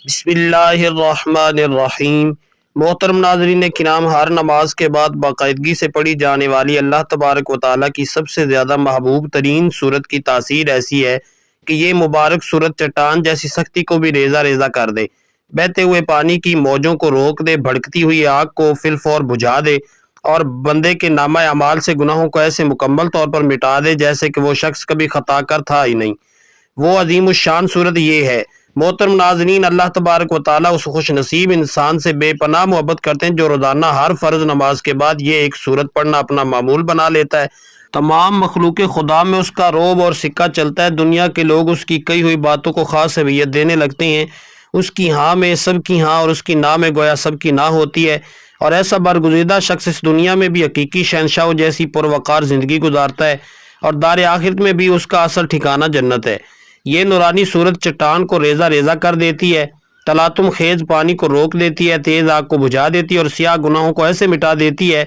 بسم اللہ الرحمن الرحیم۔ محترم ناظرین کرام، ہر نماز کے بعد باقاعدگی سے پڑھی جانے والی اللہ تبارک و تعالیٰ کی سب سے زیادہ محبوب ترین صورت کی تاثیر ایسی ہے کہ یہ مبارک صورت چٹان جیسی سختی کو بھی ریزہ ریزہ کر دے، بہتے ہوئے پانی کی موجوں کو روک دے، بھڑکتی ہوئی آگ کو فی الفور بجھا دے اور بندے کے نامہ اعمال سے گناہوں کو ایسے مکمل طور پر مٹا دے جیسے کہ وہ شخص کبھی خطا کر تھا ہی نہیں۔ وہ عظیم الشان صورت یہ ہے۔ محترم ناظرین، اللہ تبارک و تعالیٰ اس خوش نصیب انسان سے بے پناہ محبت کرتے ہیں جو روزانہ ہر فرض نماز کے بعد یہ ایک صورت پڑھنا اپنا معمول بنا لیتا ہے۔ تمام مخلوق خدا میں اس کا رعب اور سکہ چلتا ہے، دنیا کے لوگ اس کی کئی ہوئی باتوں کو خاص اہمیت دینے لگتے ہیں، اس کی ہاں میں سب کی ہاں اور اس کی نہ میں گویا سب کی نہ ہوتی ہے، اور ایسا برگزیدہ شخص اس دنیا میں بھی حقیقی شہنشاہوں جیسی پروقار زندگی گزارتا ہے اور دار آخرت میں بھی اس کا اصل ٹھکانہ جنت ہے۔ یہ نورانی صورت چٹان کو ریزہ ریزہ کر دیتی ہے، تلاطم خیز پانی کو روک دیتی ہے، تیز آگ کو بجھا دیتی ہے اور سیاہ گناہوں کو ایسے مٹا دیتی ہے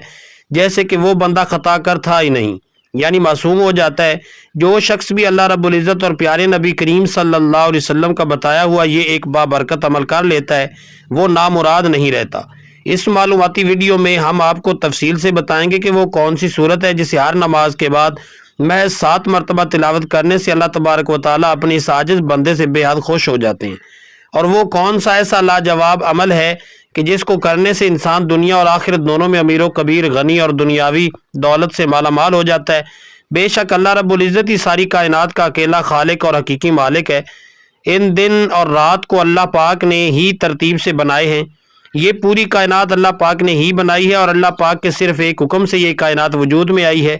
جیسے کہ وہ بندہ خطا کر تھا ہی نہیں، یعنی معصوم ہو جاتا ہے۔ جو شخص بھی اللہ رب العزت اور پیارے نبی کریم صلی اللہ علیہ وسلم کا بتایا ہوا یہ ایک بابرکت عمل کر لیتا ہے وہ نامراد نہیں رہتا۔ اس معلوماتی ویڈیو میں ہم آپ کو تفصیل سے بتائیں گے کہ وہ کون سی صورت ہے جسے ہر نماز کے بعد محض 7 مرتبہ تلاوت کرنے سے اللہ تبارک و تعالیٰ اپنی اس عاجز بندے سے بے حد خوش ہو جاتے ہیں، اور وہ کون سا ایسا لاجواب عمل ہے کہ جس کو کرنے سے انسان دنیا اور آخرت دونوں میں امیر و کبیر، غنی اور دنیاوی دولت سے مالا مال ہو جاتا ہے۔ بے شک اللہ رب العزت ہی ساری کائنات کا اکیلا خالق اور حقیقی مالک ہے۔ ان دن اور رات کو اللہ پاک نے ہی ترتیب سے بنائے ہیں، یہ پوری کائنات اللہ پاک نے ہی بنائی ہے، اور اللہ پاک کے صرف ایک حکم سے یہ کائنات وجود میں آئی ہے،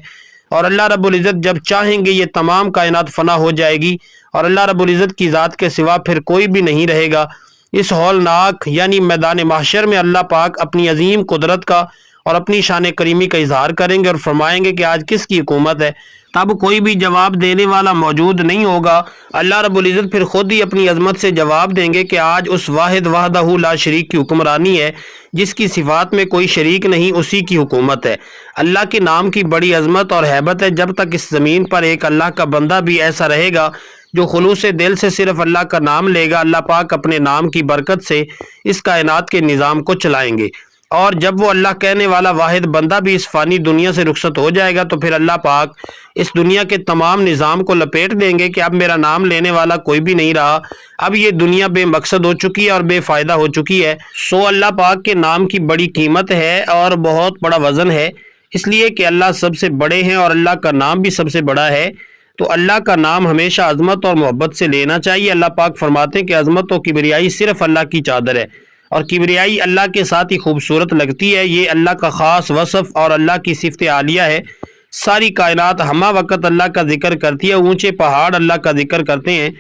اور اللہ رب العزت جب چاہیں گے یہ تمام کائنات فنا ہو جائے گی اور اللہ رب العزت کی ذات کے سوا پھر کوئی بھی نہیں رہے گا۔ اس ہولناک یعنی میدان محشر میں اللہ پاک اپنی عظیم قدرت کا اور اپنی شان کریمی کا اظہار کریں گے اور فرمائیں گے کہ آج کس کی حکومت ہے۔ تب کوئی بھی جواب دینے والا موجود نہیں ہوگا، اللہ رب العزت پھر خود ہی اپنی عظمت سے جواب دیں گے کہ آج اس واحد وحدہ لا شریک کی حکمرانی ہے، جس کی صفات میں کوئی شریک نہیں، اسی کی حکومت ہے۔ اللہ کے نام کی بڑی عظمت اور ہیبت ہے۔ جب تک اس زمین پر ایک اللہ کا بندہ بھی ایسا رہے گا جو خلوص دل سے صرف اللہ کا نام لے گا، اللہ پاک اپنے نام کی برکت سے اس کائنات کے نظام کو چلائیں گے، اور جب وہ اللہ کہنے والا واحد بندہ بھی اس فانی دنیا سے رخصت ہو جائے گا تو پھر اللہ پاک اس دنیا کے تمام نظام کو لپیٹ دیں گے کہ اب میرا نام لینے والا کوئی بھی نہیں رہا، اب یہ دنیا بے مقصد ہو چکی ہے اور بے فائدہ ہو چکی ہے۔ سو اللہ پاک کے نام کی بڑی قیمت ہے اور بہت بڑا وزن ہے، اس لیے کہ اللہ سب سے بڑے ہیں اور اللہ کا نام بھی سب سے بڑا ہے، تو اللہ کا نام ہمیشہ عظمت اور محبت سے لینا چاہیے۔ اللہ پاک فرماتے ہیں کہ عظمت و کبریائی صرف اللہ کی چادر ہے، اور کبریائی اللہ کے ساتھ ہی خوبصورت لگتی ہے، یہ اللہ کا خاص وصف اور اللہ کی صفت عالیہ ہے۔ ساری کائنات ہمہ وقت اللہ کا ذکر کرتی ہے، اونچے پہاڑ اللہ کا ذکر کرتے ہیں،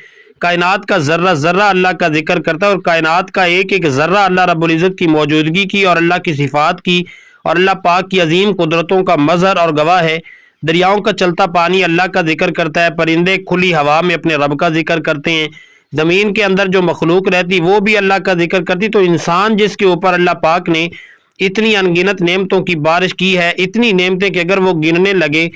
کائنات کا ذرہ ذرہ اللہ کا ذکر کرتا ہے، اور کائنات کا ایک ایک ذرہ اللہ رب العزت کی موجودگی کی اور اللہ کی صفات کی اور اللہ پاک کی عظیم قدرتوں کا مظہر اور گواہ ہے۔ دریاؤں کا چلتا پانی اللہ کا ذکر کرتا ہے، پرندے کھلی ہوا میں اپنے رب کا ذکر کرتے ہیں، زمین کے اندر جو مخلوق رہتی وہ بھی اللہ کا ذکر کرتی، تو انسان جس کے اوپر اللہ پاک نے اتنی انگنت نعمتوں کی بارش کی ہے، اتنی نعمتیں کہ اگر وہ گننے لگے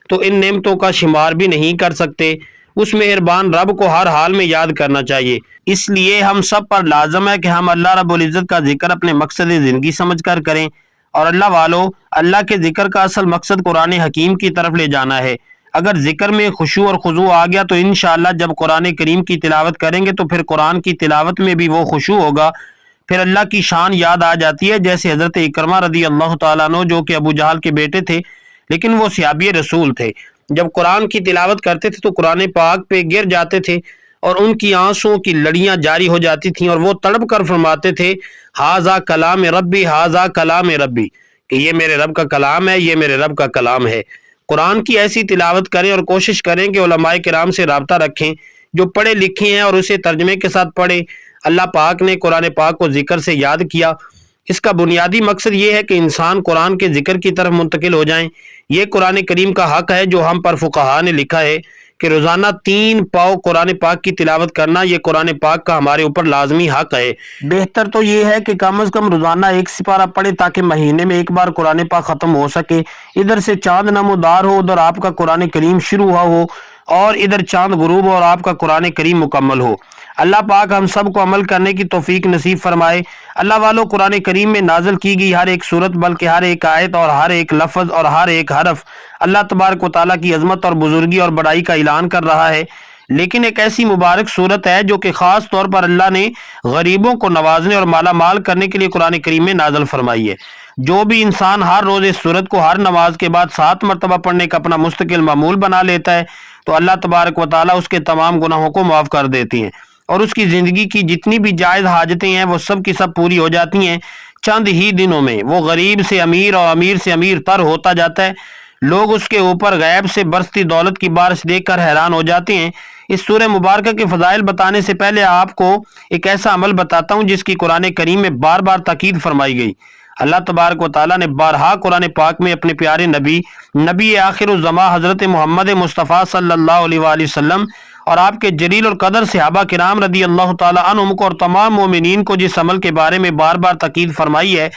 تو ان نعمتوں کا شمار بھی نہیں کر سکتے، اس مہربان رب کو ہر حال میں یاد کرنا چاہیے۔ اس لیے ہم سب پر لازم ہے کہ ہم اللہ رب العزت کا ذکر اپنے مقصد زندگی سمجھ کر کریں، اور اللہ والوں، اللہ کے ذکر کا اصل مقصد قرآن حکیم کی طرف لے جانا ہے۔ اگر ذکر میں خشوع اور خضوع آ گیا تو انشاءاللہ جب قرآن کریم کی تلاوت کریں گے تو پھر قرآن کی تلاوت میں بھی وہ خشوع ہوگا، پھر اللہ کی شان یاد آ جاتی ہے، جیسے حضرت اکرمہ رضی اللہ تعالیٰ عنہ جو کہ ابو جہل کے بیٹے تھے لیکن وہ صحابی رسول تھے، جب قرآن کی تلاوت کرتے تھے تو قرآن پاک پہ گر جاتے تھے اور ان کی آنسوں کی لڑیاں جاری ہو جاتی تھیں، اور وہ تڑپ کر فرماتے تھے ہاذا کلام ربی، ہاذا کلام ربی، کہ یہ میرے رب کا کلام ہے، یہ میرے رب کا کلام ہے۔ قرآن کی ایسی تلاوت کریں اور کوشش کریں کہ علماء کرام سے رابطہ رکھیں جو پڑھے لکھے ہیں اور اسے ترجمے کے ساتھ پڑھیں۔ اللہ پاک نے قرآن پاک کو ذکر سے یاد کیا، اس کا بنیادی مقصد یہ ہے کہ انسان قرآن کے ذکر کی طرف منتقل ہو جائیں۔ یہ قرآن کریم کا حق ہے جو ہم پر فقہاء نے لکھا ہے کہ روزانہ 3 پاؤ قرآن پاک کی تلاوت کرنا یہ قرآن پاک کا ہمارے اوپر لازمی حق ہے۔ بہتر تو یہ ہے کہ کم از کم روزانہ 1 سپارہ پڑھے تاکہ مہینے میں ایک بار قرآن پاک ختم ہو سکے، ادھر سے چاند نمودار ہو، ادھر آپ کا قرآن کریم شروع ہوا ہو، اور ادھر چاند غروب اور آپ کا قرآن کریم مکمل ہو۔ اللہ پاک ہم سب کو عمل کرنے کی توفیق نصیب فرمائے۔ اللہ والو، قرآن کریم میں نازل کی گئی ہر ایک صورت، بلکہ ہر ایک آیت اور ہر ایک لفظ اور ہر ایک حرف اللہ تبارک و تعالیٰ کی عظمت اور بزرگی اور بڑائی کا اعلان کر رہا ہے۔ لیکن ایک ایسی مبارک صورت ہے جو کہ خاص طور پر اللہ نے غریبوں کو نوازنے اور مالا مال کرنے کے لیے قرآن کریم میں نازل فرمائی ہے۔ جو بھی انسان ہر روز اس صورت کو ہر نماز کے بعد 7 مرتبہ پڑھنے کا اپنا مستقل معمول بنا لیتا ہے تو اللہ تبارک و تعالیٰ اس کے تمام گناہوں کو معاف کر دیتی ہیں، اور اس کی زندگی کی جتنی بھی جائز حاجتیں ہیں وہ سب کی سب پوری ہو جاتی ہیں۔ چند ہی دنوں میں وہ غریب سے امیر اور امیر سے امیر تر ہوتا جاتا ہے۔ لوگ اس کے اوپر غیب سے برستی دولت کی بارش دیکھ کر حیران ہو جاتے ہیں۔ اس سورہ مبارکہ کے فضائل بتانے سے پہلے آپ کو ایک ایسا عمل بتاتا ہوں جس کی قرآن کریم میں بار بار تاکید فرمائی گئی۔ اللہ تبارک و تعالیٰ نے بارہا قرآن پاک میں اپنے پیارے نبی آخر الزماں حضرت محمد مصطفیٰ صلی اللہ علیہ وآلہ وسلم اور آپ کے جلیل القدر صحابہ کرام رضی اللہ تعالیٰ عنہم کو اور تمام مومنین کو جس عمل کے بارے میں بار بار تاکید فرمائی ہے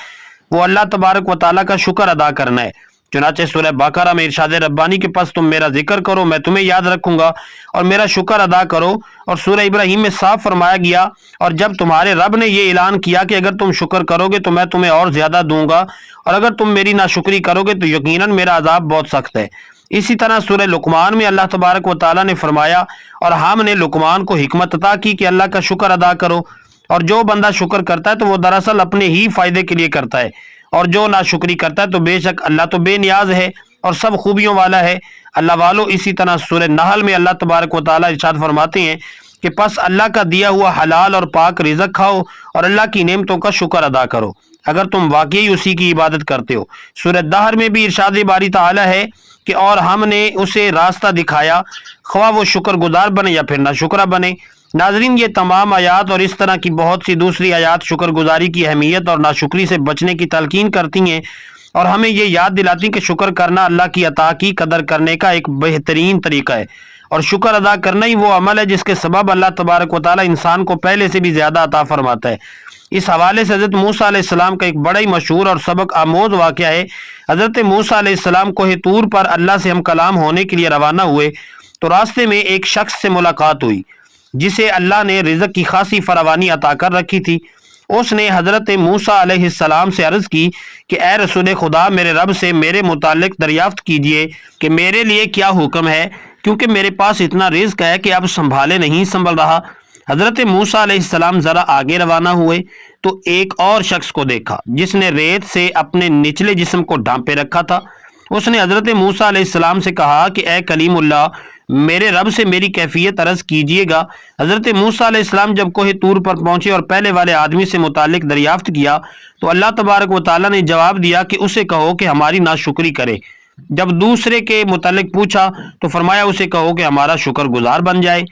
وہ اللہ تبارک و تعالیٰ کا شکر ادا کرنا ہے۔ چنانچہ سورہ بقرہ میں ارشاد ربانی کے پاس تم میرا ذکر کرو میں تمہیں یاد رکھوں گا اور میرا شکر ادا کرو، اور سورہ ابراہیم میں صاف فرمایا گیا اور جب تمہارے رب نے یہ اعلان کیا کہ اگر تم شکر کرو گے تو میں تمہیں اور زیادہ دوں گا، اور اگر تم میری ناشکری کرو گے تو یقیناً میرا عذاب بہت سخت ہے۔ اسی طرح سورہ لقمان میں اللہ تبارک و تعالیٰ نے فرمایا اور ہم نے لقمان کو حکمت عطا کی کہ اللہ کا شکر ادا کرو، اور جو بندہ شکر کرتا ہے تو وہ دراصل اپنے ہی فائدے کے لیے کرتا ہے، اور جو ناشکری کرتا ہے تو بے شک اللہ تو بے نیاز ہے اور سب خوبیوں والا ہے۔ اللہ والو، اسی طرح سورہ نحل میں اللہ تبارک و تعالیٰ ارشاد فرماتے ہیں کہ پس اللہ کا دیا ہوا حلال اور پاک رزق کھاؤ اور اللہ کی نعمتوں کا شکر ادا کرو اگر تم واقعی اسی کی عبادت کرتے ہو۔ سورہ دہر میں بھی ارشاد باری تعالیٰ ہے کہ اور ہم نے اسے راستہ دکھایا، خواہ وہ شکر گزار بنے یا پھر ناشکرہ بنے۔ ناظرین، یہ تمام آیات اور اس طرح کی بہت سی دوسری آیات شکر گزاری کی اہمیت اور ناشکری سے بچنے کی تلقین کرتی ہیں اور ہمیں یہ یاد دلاتی ہیں کہ شکر کرنا اللہ کی عطا کی قدر کرنے کا ایک بہترین طریقہ ہے، اور شکر ادا کرنا ہی وہ عمل ہے جس کے سبب اللہ تبارک و تعالیٰ انسان کو پہلے سے بھی زیادہ عطا فرماتا ہے۔ اس حوالے سے حضرت موسیٰ علیہ السلام کا ایک بڑا ہی مشہور اور سبق آموز واقعہ ہے۔ حضرت موسیٰ علیہ السلام کوہ طور پر اللہ سے ہم کلام ہونے کے لیے روانہ ہوئے تو راستے میں ایک شخص سے ملاقات ہوئی جسے اللہ نے رزق کی خاصی فراوانی عطا کر رکھی تھی۔ اس نے حضرت موسیٰ علیہ السلام سے عرض کی کہ اے رسول خدا، میرے رب سے میرے متعلق دریافت کیجئے کہ میرے لیے کیا حکم ہے، کیونکہ میرے پاس اتنا رزق ہے کہ اب سنبھالے نہیں سنبھل رہا۔ حضرت موسیٰ علیہ السلام ذرا آگے روانہ ہوئے تو ایک اور شخص کو دیکھا جس نے ریت سے اپنے نچلے جسم کو ڈھانپے رکھا تھا۔ اس نے حضرت موسیٰ علیہ السلام سے کہا کہ اے کلیم اللہ، میرے رب سے میری کیفیت عرض کیجئے گا۔ حضرت موسیٰ علیہ السلام جب کوہ طور پر پہنچے اور پہلے والے آدمی سے متعلق دریافت کیا تو اللہ تبارک و تعالیٰ نے جواب دیا کہ اسے کہو کہ ہماری ناشکری کرے۔ جب دوسرے کے متعلق پوچھا تو فرمایا اسے کہو کہ ہمارا شکر گزار بن جائے۔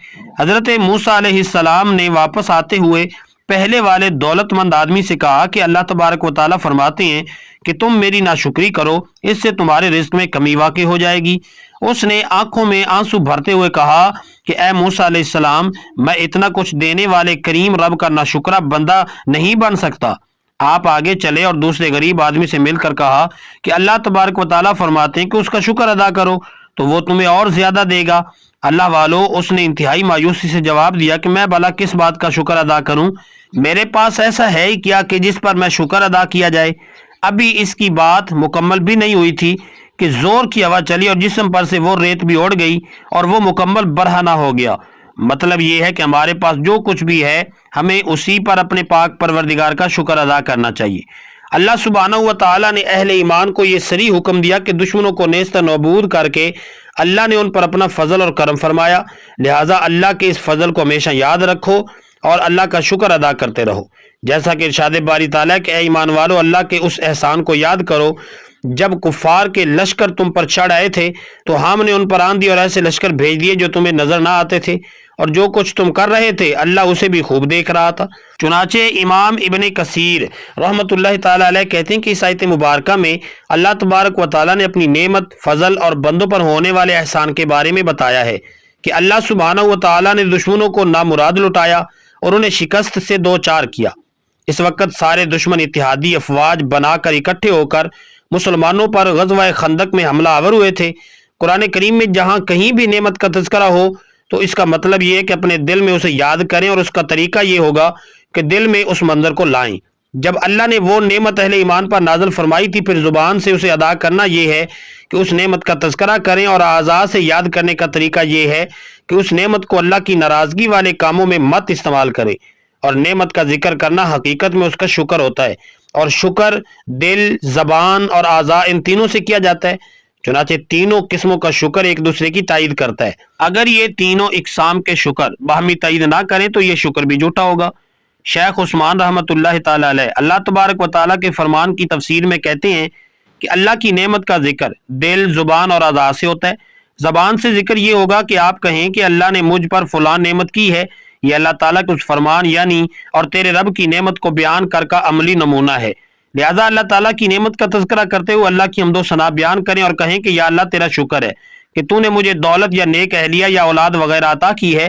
حضرت موسیٰ علیہ السلام نے واپس آتے ہوئے پہلے والے دولت مند آدمی سے کہا کہ اللہ تبارک و تعالیٰ فرماتے ہیں کہ تم میری ناشکری کرو، اس سے تمہارے رزق میں کمی واقع ہو جائے گی۔ اس نے آنکھوں میں آنسو بھرتے ہوئے کہا کہ اے موسیٰ علیہ السلام، میں اتنا کچھ دینے والے کریم رب کا ناشکرہ بندہ نہیں بن سکتا۔ آپ آگے چلے اور دوسرے غریب آدمی سے مل کر کہا کہ اللہ تبارک و تعالیٰ فرماتے ہیں کہ اس کا شکر ادا کرو تو وہ تمہیں اور زیادہ دے گا۔ اللہ والو، اس نے انتہائی مایوسی سے جواب دیا کہ میں بھلا کس بات کا شکر ادا کروں؟ میرے پاس ایسا ہے ہی کیا کہ جس پر میں شکر ادا کیا جائے؟ ابھی اس کی بات مکمل بھی نہیں ہوئی تھی کہ زور کی ہوا چلی اور جسم پر سے وہ ریت بھی اڑ گئی اور وہ مکمل برہنہ ہو گیا۔ مطلب یہ ہے کہ ہمارے پاس جو کچھ بھی ہے ہمیں اسی پر اپنے پاک پروردگار کا شکر ادا کرنا چاہیے۔ اللہ سبحانہ و تعالیٰ نے اہل ایمان کو یہ صریح حکم دیا کہ دشمنوں کو نیست نابود کر کے اللہ نے ان پر اپنا فضل اور کرم فرمایا، لہٰذا اللہ کے اس فضل کو ہمیشہ یاد رکھو اور اللہ کا شکر ادا کرتے رہو۔ جیسا کہ ارشاد باری تعالیٰ کہ اے ایمان والو، اللہ کے اس احسان کو یاد کرو جب کفار کے لشکر تم پر چڑھ آئے تھے تو ہم نے ان پر آندھی اور ایسے لشکر بھیج دیے جو تمہیں نظر نہ آتے تھے، اور جو کچھ تم کر رہے تھے اللہ اسے بھی خوب دیکھ رہا تھا۔ چنانچہ امام ابن کثیر رحمۃ اللہ تعالیٰ علیہ کہتے ہیں کہ اس آیت مبارکہ میں اللہ تبارک و تعالیٰ نے اپنی نعمت، فضل اور بندوں پر ہونے والے احسان کے بارے میں بتایا ہے کہ اللہ سبحانہ و تعالیٰ نے دشمنوں کو نامراد لٹایا اور انہیں شکست سے دوچار کیا۔ اس وقت سارے دشمن اتحادی افواج بنا کر اکٹھے ہو کر مسلمانوں پر غزوہ خندق میں حملہ آور ہوئے تھے۔ قرآن کریم میں جہاں کہیں بھی نعمت کا تذکرہ ہو تو اس کا مطلب یہ ہے کہ اپنے دل میں اسے یاد کریں، اور اس کا طریقہ یہ ہوگا کہ دل میں اس منظر کو لائیں۔ جب اللہ نے وہ نعمت اہل ایمان پر نازل فرمائی تھی، پھر زبان سے اسے ادا کرنا یہ ہے کہ اس نعمت کا تذکرہ کریں، اور اعضاء سے یاد کرنے کا طریقہ یہ ہے کہ اس نعمت کو اللہ کی ناراضگی والے کاموں میں مت استعمال کریں۔ اور نعمت کا ذکر کرنا حقیقت میں اس کا شکر ہوتا ہے، اور شکر دل، زبان اور اعضاء ان تینوں سے کیا جاتا ہے۔ چنانچہ تینوں قسموں کا شکر ایک دوسرے کی تائید کرتا ہے۔ اگر یہ تینوں اقسام کے شکر باہمی تائید نہ کریں تو یہ شکر بھی جھوٹا ہوگا۔ شیخ عثمان رحمۃ اللہ تعالی علیہ اللہ تبارک و تعالیٰ کے فرمان کی تفسیر میں کہتے ہیں کہ اللہ کی نعمت کا ذکر دل، زبان اور اعضاء سے ہوتا ہے۔ زبان سے ذکر یہ ہوگا کہ آپ کہیں کہ اللہ نے مجھ پر فلاں نعمت کی ہے، یہ اللہ تعالیٰ کے اس فرمان یعنی اور تیرے رب کی نعمت کو بیان کر کا عملی نمونہ ہے۔ لہذا اللہ تعالیٰ کی نعمت کا تذکرہ کرتے ہوئے اللہ کی حمد و ثنا بیان کریں اور کہیں کہ یا اللہ تیرا شکر ہے کہ تو نے مجھے دولت یا نیک اہلیہ یا اولاد وغیرہ عطا کی ہے۔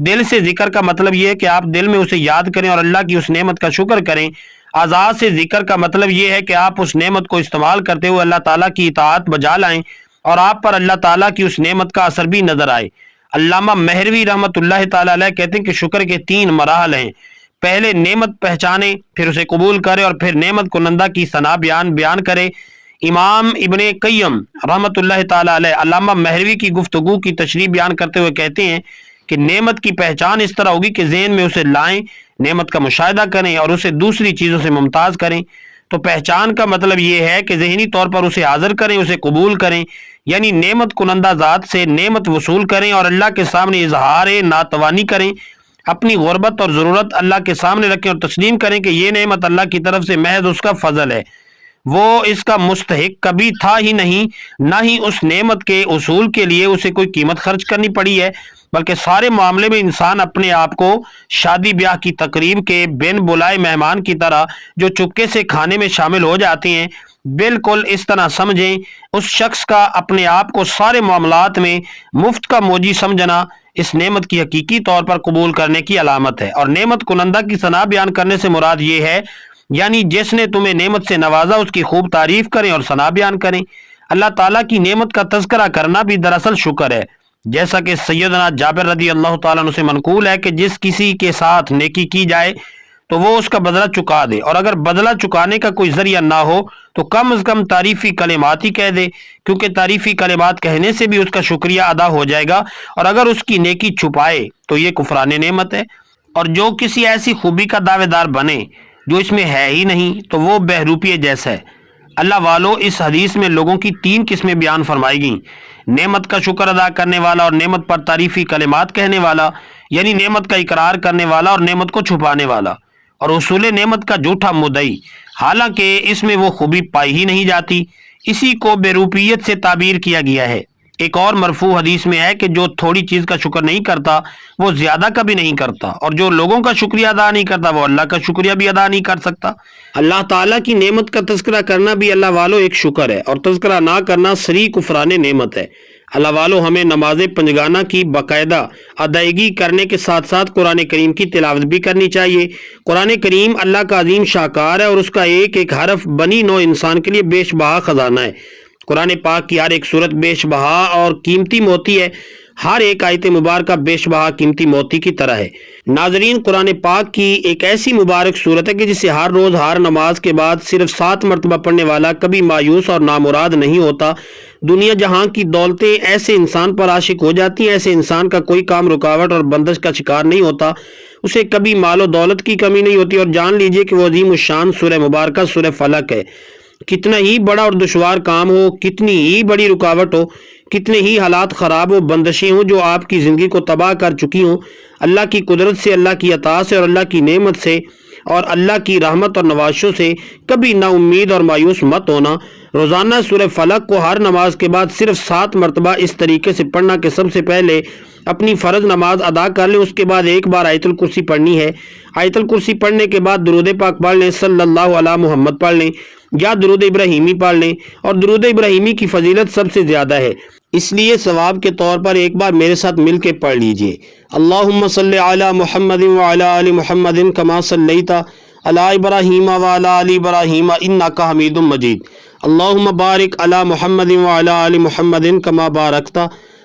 دل سے ذکر کا مطلب یہ ہے کہ آپ دل میں اسے یاد کریں اور اللہ کی اس نعمت کا شکر کریں۔ اعضاء سے ذکر کا مطلب یہ ہے کہ آپ اس نعمت کو استعمال کرتے ہوئے اللہ تعالیٰ کی اطاعت بجا لائیں اور آپ پر اللہ تعالیٰ کی اس نعمت کا اثر بھی نظر آئے۔ علامہ مہروی رحمۃ اللہ تعالی علیہ کہتے ہیں کہ شکر کے 3 مراحل ہیں۔ پہلے نعمت پہچانے، پھر اسے قبول کرے اور پھر نعمت کنندہ کی ثنا بیان کرے۔ امام ابن قیم رحمۃ اللہ تعالی علیہ علامہ مہروی کی گفتگو کی تشریح بیان کرتے ہوئے کہتے ہیں کہ نعمت کی پہچان اس طرح ہوگی کہ ذہن میں اسے لائیں، نعمت کا مشاہدہ کریں اور اسے دوسری چیزوں سے ممتاز کریں۔ تو پہچان کا مطلب یہ ہے کہ ذہنی طور پر اسے حاضر کریں، اسے قبول کریں، یعنی نعمت کنندہ ذات سے نعمت وصول کریں اور اللہ کے سامنے اظہار ناتوانی کریں، اپنی غربت اور ضرورت اللہ کے سامنے رکھیں اور تسلیم کریں کہ یہ نعمت اللہ کی طرف سے محض اس کا فضل ہے، وہ اس کا مستحق کبھی تھا ہی نہیں، نہ ہی اس نعمت کے اصول کے لیے اسے کوئی قیمت خرچ کرنی پڑی ہے، بلکہ سارے معاملے میں انسان اپنے آپ کو شادی بیاہ کی تقریب کے بن بلائے مہمان کی طرح جو چپکے سے کھانے میں شامل ہو جاتے ہیں، بالکل اس طرح سمجھیں۔ اس شخص کا اپنے آپ کو سارے معاملات میں مفت کا موجی سمجھنا اس نعمت کی حقیقی طور پر قبول کرنے کی علامت ہے۔ اور نعمت کنندہ کی ثنا بیان کرنے سے مراد یہ ہے یعنی جس نے تمہیں نعمت سے نوازا اس کی خوب تعریف کریں اور ثنا بیان کریں۔ اللہ تعالیٰ کی نعمت کا تذکرہ کرنا بھی دراصل شکر ہے، جیسا کہ سیدنا جابر رضی اللہ تعالیٰ عنہ سے منقول ہے کہ جس کسی کے ساتھ نیکی کی جائے تو وہ اس کا بدلہ چکا دے، اور اگر بدلہ چکانے کا کوئی ذریعہ نہ ہو تو کم از کم تعریفی کلمات ہی کہہ دے، کیونکہ تعریفی کلمات کہنے سے بھی اس کا شکریہ ادا ہو جائے گا، اور اگر اس کی نیکی چھپائے تو یہ کفران نعمت ہے۔ اور جو کسی ایسی خوبی کا دعوے دار بنے جو اس میں ہے ہی نہیں تو وہ بہروپیے جیسا ہے۔ اللہ والو، اس حدیث میں لوگوں کی 3 قسمیں بیان فرمائی گئیں، نعمت کا شکر ادا کرنے والا اور نعمت پر تعریفی کلمات کہنے والا، یعنی نعمت کا اقرار کرنے والا اور نعمت کو چھپانے والا، اور اصول نعمت کا جھوٹا مدعی، حالانکہ اس میں وہ خوبی پائی ہی نہیں جاتی، اسی کو بہروپیت سے تعبیر کیا گیا ہے۔ ایک اور مرفوع حدیث میں ہے کہ جو تھوڑی چیز کا شکر نہیں کرتا وہ زیادہ کا بھی نہیں کرتا، اور جو لوگوں کا شکریہ ادا نہیں کرتا وہ اللہ کا شکریہ بھی ادا نہیں کر سکتا۔ اللہ تعالیٰ کی نعمت کا تذکرہ کرنا بھی اللہ والو ایک شکر ہے، اور تذکرہ نہ کرنا صریح کفران نعمت ہے۔ اللہ والو، ہمیں نماز پنجگانہ کی باقاعدہ ادائیگی کرنے کے ساتھ ساتھ قرآن کریم کی تلاوت بھی کرنی چاہیے۔ قرآن کریم اللہ کا عظیم شاہکار ہے، اور اس کا ایک ایک حرف بنی نوع انسان کے لیے بیش بہا خزانہ ہے۔ قرآن پاک کی ہر ایک صورت بیش بہا اور قیمتی موتی ہے، ہر ایک آیت مبارکہ بیش بہا قیمتی موتی کی طرح ہے۔ ناظرین، قرآن پاک کی ایک ایسی مبارک صورت ہے کہ جسے ہر روز ہر نماز کے بعد صرف 7 مرتبہ پڑھنے والا کبھی مایوس اور نامراد نہیں ہوتا۔ دنیا جہاں کی دولتیں ایسے انسان پر عاشق ہو جاتی ہیں، ایسے انسان کا کوئی کام رکاوٹ اور بندش کا شکار نہیں ہوتا، اسے کبھی مال و دولت کی کمی نہیں ہوتی۔ اور جان لیجئے کہ وہ عظیم الشان سورہ مبارکہ سورہ فلق ہے۔ کتنا ہی بڑا اور دشوار کام ہو، کتنی ہی بڑی رکاوٹ ہو، کتنے ہی حالات خراب ہو، بندشیں ہوں جو آپ کی زندگی کو تباہ کر چکی ہوں، اللہ کی قدرت سے، اللہ کی عطا سے اور اللہ کی نعمت سے اور اللہ کی رحمت اور نوازشوں سے کبھی نا امید اور مایوس مت ہونا۔ روزانہ سورہ فلق کو ہر نماز کے بعد صرف 7 مرتبہ اس طریقے سے پڑھنا کہ سب سے پہلے اپنی فرض نماز ادا کر لیں، اس کے بعد ایک بار آیت الکرسی پڑھنی ہے۔ آیت الکرسی پڑھنے کے بعد درود پاک پڑھ لیں، صلی اللہ علی محمد پڑھ لیں یا درود ابراہیمی پڑھ لیں، اور درود ابراہیمی کی فضیلت سب سے زیادہ ہے، اس لیے ثواب کے طور پر ایک بار میرے ساتھ مل کے پڑھ لیجئے۔ اللہم صلی علی محمد وعلی آل محمد کما صلیت علی ابراہیم وعلی آل ابراہیم انک حمید مجید۔ اللہم بارک علی محمد وعلی آل محمد کما بارکت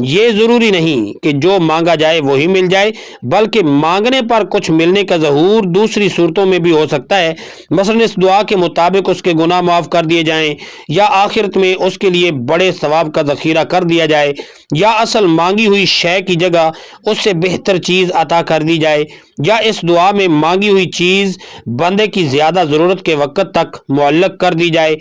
یہ ضروری نہیں کہ جو مانگا جائے وہی مل جائے، بلکہ مانگنے پر کچھ ملنے کا ظہور دوسری صورتوں میں بھی ہو سکتا ہے۔ مثلا اس دعا کے مطابق اس کے گناہ معاف کر دیے جائیں، یا آخرت میں اس کے لیے بڑے ثواب کا ذخیرہ کر دیا جائے، یا اصل مانگی ہوئی شے کی جگہ اس سے بہتر چیز عطا کر دی جائے، یا اس دعا میں مانگی ہوئی چیز بندے کی زیادہ ضرورت کے وقت تک معلق کر دی جائے۔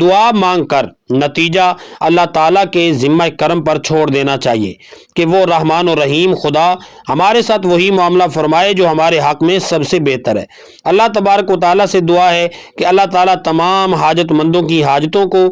دعا مانگ کر نتیجہ اللہ تعالیٰ کے ذمہ کرم پر چھوڑ دینا چاہیے کہ وہ رحمان و رحیم خدا ہمارے ساتھ وہی معاملہ فرمائے جو ہمارے حق میں سب سے بہتر ہے۔ اللہ تبارک و تعالیٰ سے دعا ہے کہ اللہ تعالیٰ تمام حاجت مندوں کی حاجتوں کو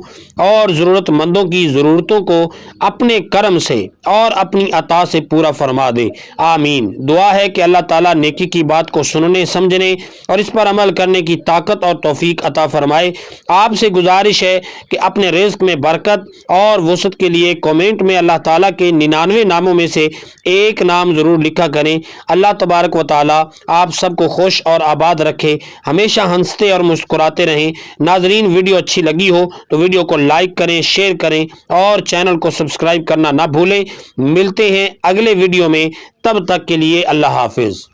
اور ضرورت مندوں کی ضرورتوں کو اپنے کرم سے اور اپنی عطا سے پورا فرما دے، آمین۔ دعا ہے کہ اللہ تعالیٰ نیکی کی بات کو سننے، سمجھنے اور اس پر عمل کرنے کی طاقت اور توفیق عطا فرمائے۔ آپ سے گزارش ہے کہ اپنے رزق میں برکت اور وسعت کے لیے کمنٹ میں اللہ تعالیٰ کے 99 ناموں میں سے ایک نام ضرور لکھا کریں۔ اللہ تبارک و تعالیٰ آپ سب کو خوش اور آباد رکھے، ہمیشہ ہنستے اور مسکراتے رہیں۔ ناظرین، ویڈیو اچھی لگی ہو تو ویڈیو کو لائک کریں، شیئر کریں اور چینل کو سبسکرائب کرنا نہ بھولیں۔ ملتے ہیں اگلے ویڈیو میں، تب تک کے لیے اللہ حافظ۔